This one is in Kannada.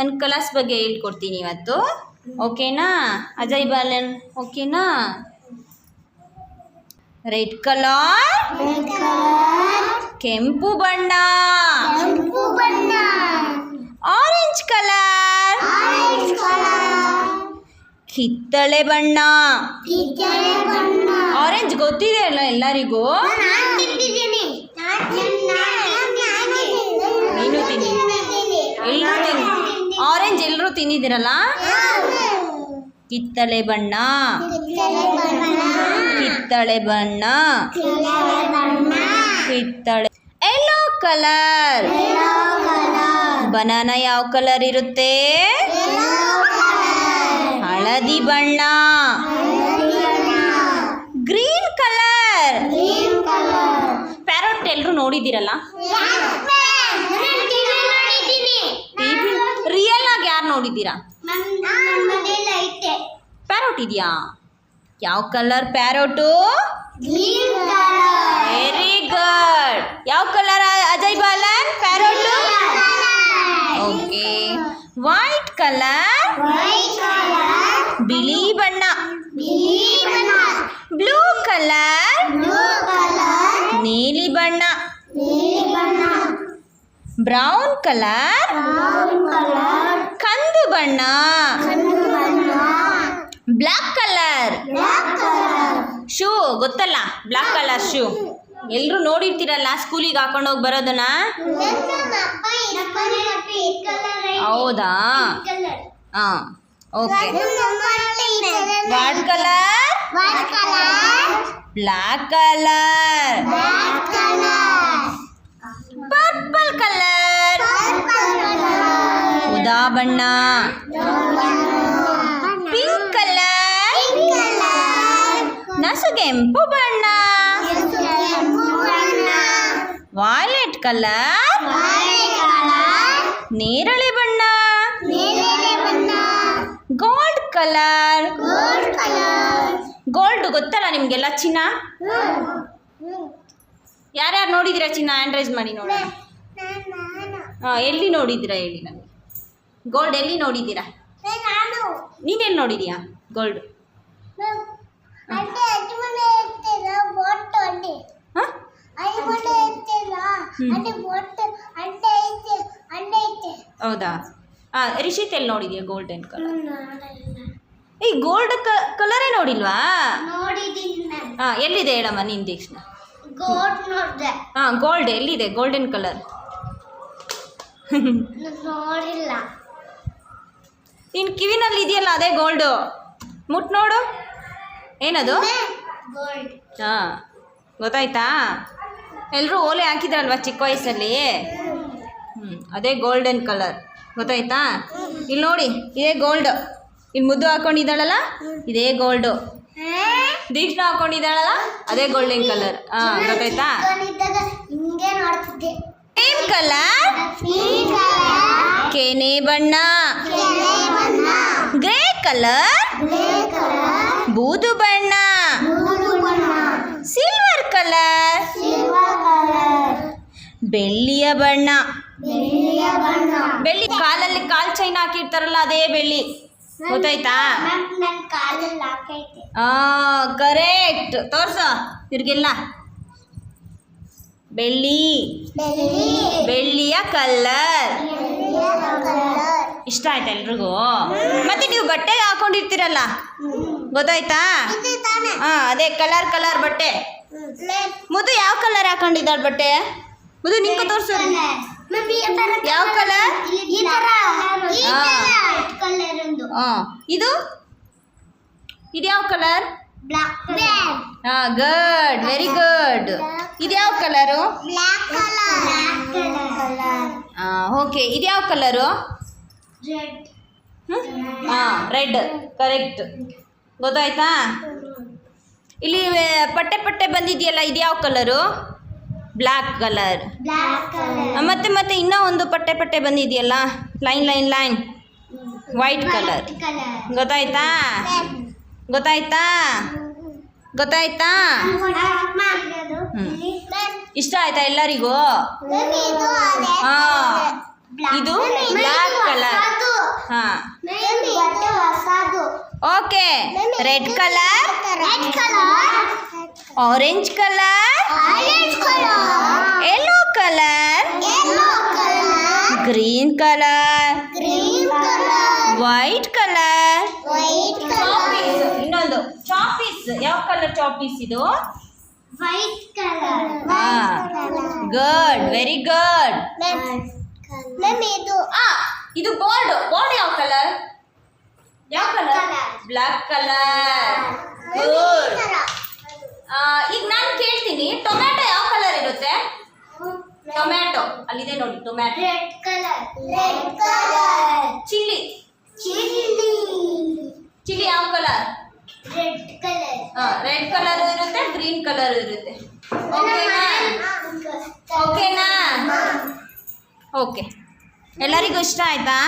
ನನ್ನ ಕಲರ್ಸ್ ಬಗ್ಗೆ ಹೇಳ್ಕೊಡ್ತೀನಿ ಇವತ್ತು. ಓಕೆನಾ ಅಜಯ್ ಬಾಲನ್? ಓಕೆನಾ? ರೆಡ್ ಕಲರ್, ಕೆಂಪು ಬಣ್ಣ. ಆರೆಂಜ್ ಕಲರ್, ಕಿತ್ತಳೆ ಬಣ್ಣ. ಆರೆಂಜ್ ಗೊತ್ತಿದೆ ಅಲ್ಲ ಎಲ್ಲರಿಗೂ? ನೀನು ತಿನ್ನಿ, ಎಲ್ಲರೂ ತಿನ್ನಿ. ಆರೆಂಜ್ ಎಲ್ಲರೂ ತಿಂದಿದ್ದೀರಲ್ಲ? ಕಿತ್ತಳೆ ಬಣ್ಣ, ಕಿತ್ತಳೆ ಬಣ್ಣ, ಕಿತ್ತಳೆ. Yellow colour. ಬನಾನಾ ಯಾವ ಕಲರ್ ಇರುತ್ತೆ? ಹಳದಿ ಬಣ್ಣ. Green colour. ಪ್ಯಾರೋಟ್ ಎಲ್ಲರೂ ನೋಡಿದ್ದೀರಲ್ಲ? ರಿಯಲ್ ಆಗಿ ಯಾರು ನೋಡಿದ್ದೀರಾ? ಪ್ಯಾರೋಟ್ ಇದೆಯಾ? ಯಾವ ಕಲರ್ ಪ್ಯಾರೋಟು? Very good. ಯಾವ colour Ajay Balan parrot? Okay. White colour, ಬಿಳಿ ಬಣ್ಣ. ಬ್ಲೂ ಕಲರ್, ನೀಲಿ ಬಣ್ಣ. ಬ್ರೌನ್ ಕಲರ್, ಕಂದು ಬಣ್ಣ. ಬ್ಲ್ಯಾಕ್ ಕಲರ್, ಶೂ ಗೊತ್ತಲ್ಲ? ಬ್ಲ್ಯಾಕ್ ಕಲರ್ ಶೂ ಎಲ್ಲರೂ ನೋಡಿರ್ತೀರಲ್ಲ ಸ್ಕೂಲಿಗೆ ಹಾಕೊಂಡು ಹೋಗಿ ಬರೋದನ್ನ. ಹೌದಾ? ಹಾಂ, okay. What colour? Black colour. Purple colour, ಉದಾ ಬಣ್ಣ. ಪಿಂಕ್ ಕಲರ್, ನಸುಗೆಂಪು ಬಣ್ಣ. ವಾಯ್ಲೆಟ್ ಕಲರ್, ನೇರಳೆ ಬಣ್ಣ. Gold colour. ಗೋಲ್ಡ್ ಗೊತ್ತಲ್ಲ ನಿಮಗೆಲ್ಲ? ಚಿನ್ನ ಯಾರ್ಯಾರು ನೋಡಿದ್ದೀರಾ? ಚಿನ್ನ ಹ್ಯಾಂಡ್ ರೈಸ್ ಮಾಡಿ ನೋಡೋಣ. ಹಾಂ, ಎಲ್ಲಿ ನೋಡಿದ್ದೀರಾ ಹೇಳಿ ನನಗೆ. ಗೋಲ್ಡ್ ಎಲ್ಲಿ ನೋಡಿದ್ದೀರಾ? ನೀನೆಲ್ಲಿ ನೋಡಿದೀಯಾ ಗೋಲ್ಡ್? ಹೌದಾ? ಹಾಂ, ರಿಷಿತ್ ಎಲ್ಲಿ ನೋಡಿದ್ಯಾ ಗೋಲ್ಡನ್ ಕಲರ್? ಈ ಗೋಲ್ಡ್ ಕಲರೇ ನೋಡಿಲ್ವಾ? ಹಾಂ, ಎಲ್ಲಿದೆ ಹೇಳಮ್ಮ ನಿನ್ನ ದೀಕ್ಷಣ? ಹಾಂ, ಗೋಲ್ಡ್ ಎಲ್ಲಿದೆ? ಗೋಲ್ಡನ್ ಕಲರ್ ನಿನ್ನ ಕಿವಿನಲ್ಲಿ ಇದೆಯಲ್ಲ, ಅದೇ ಗೋಲ್ಡು. ಮುಟ್ ನೋಡು, ಏನದು? ಹಾಂ, ಗೊತ್ತಾಯ್ತಾ? ಎಲ್ಲರೂ ಓಲೆ ಹಾಕಿದ್ರಲ್ವ ಚಿಕ್ಕ ವಯಸ್ಸಲ್ಲಿ? ಅದೇ ಗೋಲ್ಡನ್ ಕಲರ್, ಗೊತ್ತಾಯ್ತಾ? ಇಲ್ಲಿ ನೋಡಿ, ಇದೇ ಗೋಲ್ಡ್. ಇಲ್ಲಿ ಮುದ್ದು ಹಾಕೊಂಡಿದ್ದಾಳಲ್ಲ, ಇದೇ ಗೋಲ್ಡು. ದೀಕ್ಷಾ ಹಾಕೊಂಡಿದ್ದಾಳಲ್ಲ, ಅದೇ ಗೋಲ್ಡನ್ ಕಲರ್. ಹಾಂ, ಗೊತ್ತಾಯ್ತಾ? ಸೇಮ್ ಕಲರ್, ಕೆನೆ ಬಣ್ಣ. ಗ್ರೇ ಕಲರ್, ಬೂದು ಬಣ್ಣ. ಸಿಲ್ವರ್ ಕಲರ್, ಬೆಳ್ಳಿಯ ಬಣ್ಣ. ಬೆಳ್ಳಿ ಕಾಲಲ್ಲಿ ಕಾಲ್ ಚೈನ್ ಹಾಕಿರ್ತಾರಲ್ಲ, ಅದೇ ಬೆಳ್ಳಿ. ಗೊತ್ತಾಯ್ತಾ? ಕರೆಕ್ಟ್. ತೋರ್ಸ ಇವ್ರಿಗೆಲ್ಲ. ಬೆಳ್ಳಿ, ಬೆಳ್ಳಿಯ ಕಲರ್. ಇಷ್ಟ ಆಯ್ತಾ ಎಲ್ರಿಗೂ? ಮತ್ತೆ ನೀವು ಬಟ್ಟೆ ಹಾಕೊಂಡಿರ್ತೀರಲ್ಲ, ಗೊತ್ತಾಯ್ತಾ? ಹಾಂ, ಅದೇ ಕಲರ್ ಕಲರ್ ಬಟ್ಟೆ. ಮುದು ಯಾವ ಕಲರ್ ಹಾಕೊಂಡಿದ್ದಾಳೆ ಬಟ್ಟೆ? ಮುದು ನಿಂಗೆ ತೋರಿಸು. ಯಾವ ಕಲರ್? ಹಾಂ, ಇದು ಯಾವ ಕಲರ್? ಹಾಂ, ಗುಡ್, ವೆರಿ ಗುಡ್. ಇದು ಯಾವ ಕಲರು? ಹಾಂ, ಓಕೆ. ಇದು ಯಾವ ಕಲರು? ಹಾಂ, ರೆಡ್. ಕರೆಕ್ಟ್. ಗೊತ್ತಾಯ್ತಾ? ಇಲ್ಲಿ ಪಟ್ಟೆ ಪಟ್ಟೆ ಬಂದಿದೆಯಲ್ಲ, ಇದು ಯಾವ ಕಲರು? Black colour. ಮತ್ತೆ ಮತ್ತೆ ಇನ್ನೂ ಒಂದು ಪಟ್ಟೆ ಪಟ್ಟೆ ಬಂದಿದೆಯಲ್ಲ, line line line, white colour. ಗೊತ್ತಾಯ್ತಾ? ಗೊತ್ತಾಯ್ತಾ? ಗೊತ್ತಾಯ್ತಾ? ಇಷ್ಟ ಆಯ್ತಾ ಎಲ್ಲರಿಗೂ? ಹಾಂ, ಇದು ಬ್ಲ್ಯಾಕ್ ಕಲರ್. ಹಾಂ ಬಟ್ಟೆ ಹೊಸದು. Okay red colour red colour, orange colour orange colour, yellow colour yellow colour, green colour green colour, white colour white colour, ಇನ್ನೊಂದು ಚಾಪೀಸ್ ಯಾವ ಕಲರ್ ಚಾಪೀಸ್ ಇದು white colour. Good very good ma'am ಇದು ಇದು ಬೋರ್ಡ್ ಯಾವ ಕಲರ್ ಯಾವ colour Colour. Black colour good ಈಗ ನಾನು ಕೇಳ್ತೀನಿ ಟೊಮ್ಯಾಟೊ ಯಾವ ಕಲರ್ ಇರುತ್ತೆ ಟೊಮ್ಯಾಟೊ ಅಲ್ಲಿದೆ ನೋಡಿ tomato red colour, red colour, chilli chilli ಯಾವ colour red colour. Red colour ಇರುತ್ತೆ ಗ್ರೀನ್ ಕಲರ್ ಇರುತ್ತೆ ಓಕೆನಾ ಓಕೆನಾ ಓಕೆ ಎಲ್ಲರಿಗೂ ಇಷ್ಟ ಆಯ್ತಾ